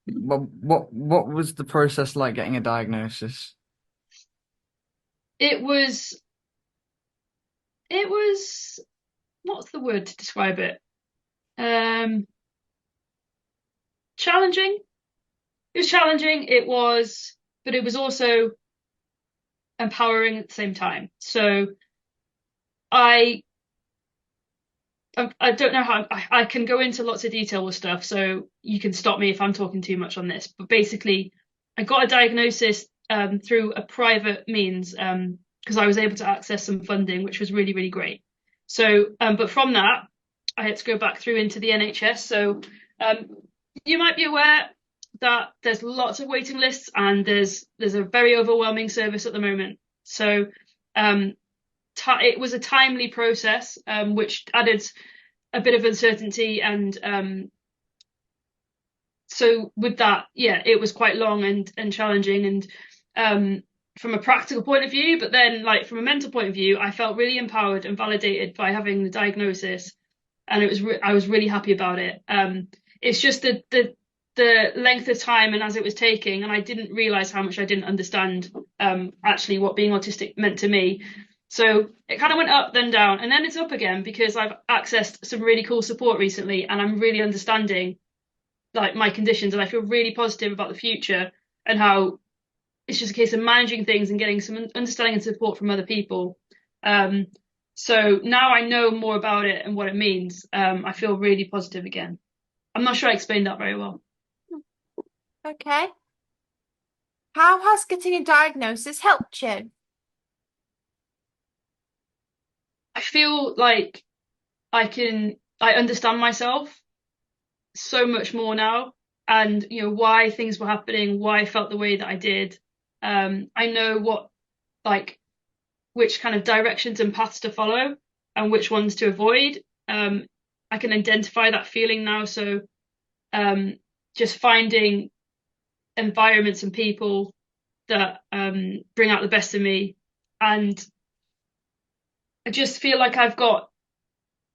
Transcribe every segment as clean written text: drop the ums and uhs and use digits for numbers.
What was the process like getting a diagnosis? It was, it was, what's the word to describe it? Um, Challenging. It was challenging. But it was also empowering at the same time. So I, I don't know how I can go into lots of detail with stuff. So you can stop me if I'm talking too much on this. But basically, I got a diagnosis through a private means because I was able to access some funding, which was really, really great. So, but from that, I had to go back through into the NHS. So, um, you might be aware that there's lots of waiting lists and there's a very overwhelming service at the moment. So, um, it was a timely process, which added a bit of uncertainty and so with that, yeah, it was quite long and challenging and from a practical point of view, but then like from a mental point of view, I felt really empowered and validated by having the diagnosis, and I was really happy about it. It's just the length of time and as it was taking, and I didn't realize how much I didn't understand actually what being autistic meant to me. So it kind of went up, then down, and then it's up again because I've accessed some really cool support recently, and I'm really understanding like my conditions, and I feel really positive about the future and how it's just a case of managing things and getting some understanding and support from other people. Um, so now I know more about it and what it means. I feel really positive again. I'm not sure I explained that very well. Okay. How has getting a diagnosis helped you? I feel like I understand myself so much more now, and you know why things were happening, why I felt the way that I did. I know what like which kind of directions and paths to follow and which ones to avoid. I can identify that feeling now. So um, just finding environments and people that bring out the best in me. And I just feel like I've got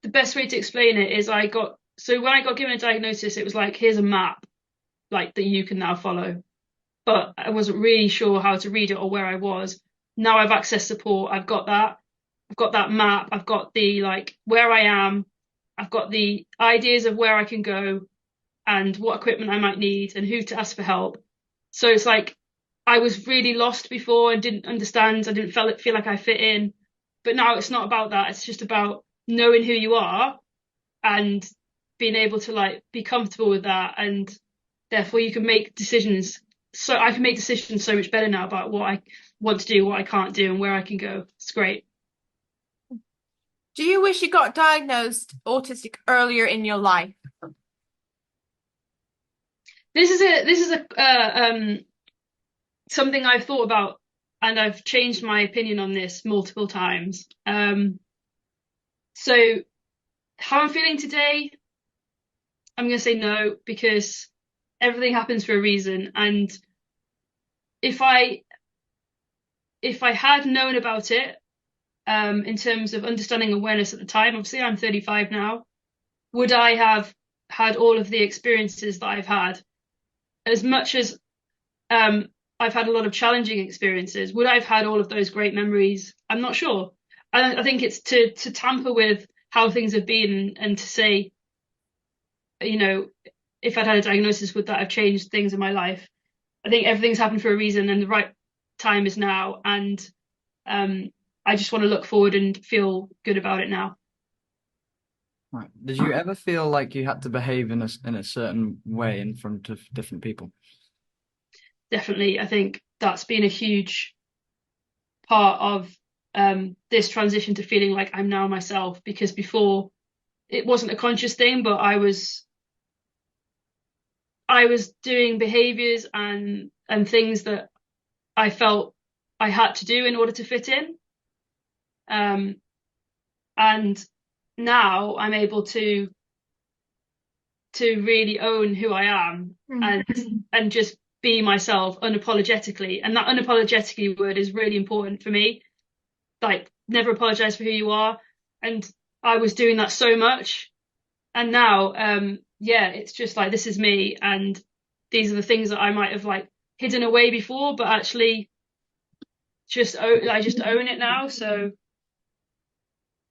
the best way to explain it is so when I got given a diagnosis, it was like, here's a map like that you can now follow. But I wasn't really sure how to read it or where I was. Now I've accessed support. I've got that. I've got that map. I've got the like where I am. I've got the ideas of where I can go and what equipment I might need and who to ask for help. So it's like I was really lost before and didn't understand. I didn't feel like I fit in. But now it's not about that. It's just about knowing who you are and being able to like be comfortable with that, and therefore you can make decisions. So I can make decisions so much better now about what I want to do, what I can't do, and where I can go. It's great. Do you wish you got diagnosed autistic earlier in your life? This is something I've thought about, and I've changed my opinion on this multiple times. So how I'm feeling today, I'm going to say no, because everything happens for a reason. And if I if I had known about it, in terms of understanding awareness at the time, obviously I'm 35 now, would I have had all of the experiences that I've had? As much as I've had a lot of challenging experiences, would I have had all of those great memories? I'm not sure. I think it's to tamper with how things have been and to say, you know, if I'd had a diagnosis, would that have changed things in my life? I think everything's happened for a reason, and the right time is now. And um, I just want to look forward and feel good about it now. Right. Did you ever feel like you had to behave in a certain way in front of different people? Definitely, I think that's been a huge part of this transition to feeling like I'm now myself. Because before it wasn't a conscious thing, but I was doing behaviors and things that I felt I had to do in order to fit in. Um, and now I'm able to really own who I am and just be myself unapologetically. And that unapologetically word is really important for me. Like, never apologize for who you are. And I was doing that so much. And now, yeah, it's just like, this is me. And these are the things that I might have like hidden away before, but actually I just own it now. So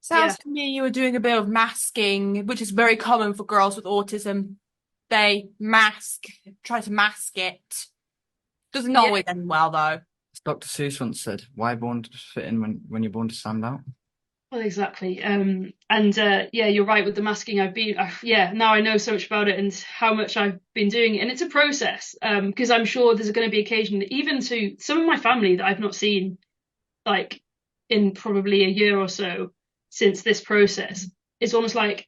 yeah, Sounds to me you were doing a bit of masking, which is very common for girls with autism. They try to mask it. Doesn't yeah. always end well though. As Dr. Seuss once said, why born to fit in when you're born to stand out? Well, exactly. Yeah, you're right with the masking. Now I know so much about it and how much I've been doing it. And it's a process. Because I'm sure there's going to be occasion, even to some of my family that I've not seen, like in probably a year or so since this process. It's almost like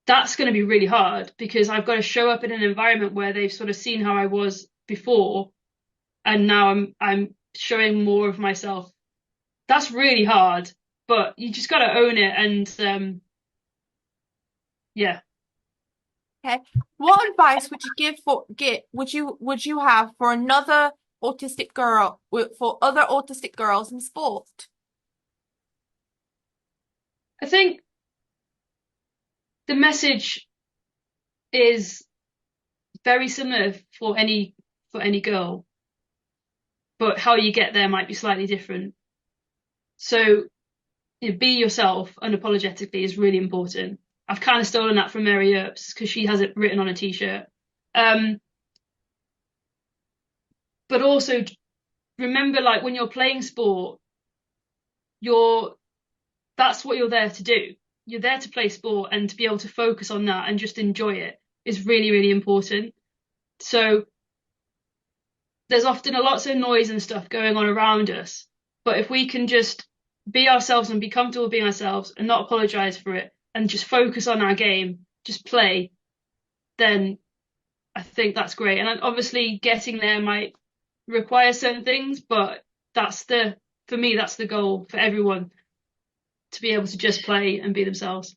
that's going to be really hard because I've got to show up in an environment where they've sort of seen how I was before, and now I'm showing more of myself. That's really hard. But you just got to own it, and yeah. Okay. What advice would you would you have for another autistic girl for other autistic girls in sport? I think the message is very similar for any girl, but how you get there might be slightly different. So be yourself unapologetically is really important. I've kind of stolen that from Mary Earps because she has it written on a t-shirt. But also remember, like when you're playing sport, that's what you're there to do. You're there to play sport, and to be able to focus on that and just enjoy it is really, really important. So there's often a lots of noise and stuff going on around us, but if we can just be ourselves and be comfortable being ourselves and not apologize for it and just focus on our game, just play, then I think that's great. And obviously getting there might require certain things, but for me, that's the goal for everyone, to be able to just play and be themselves.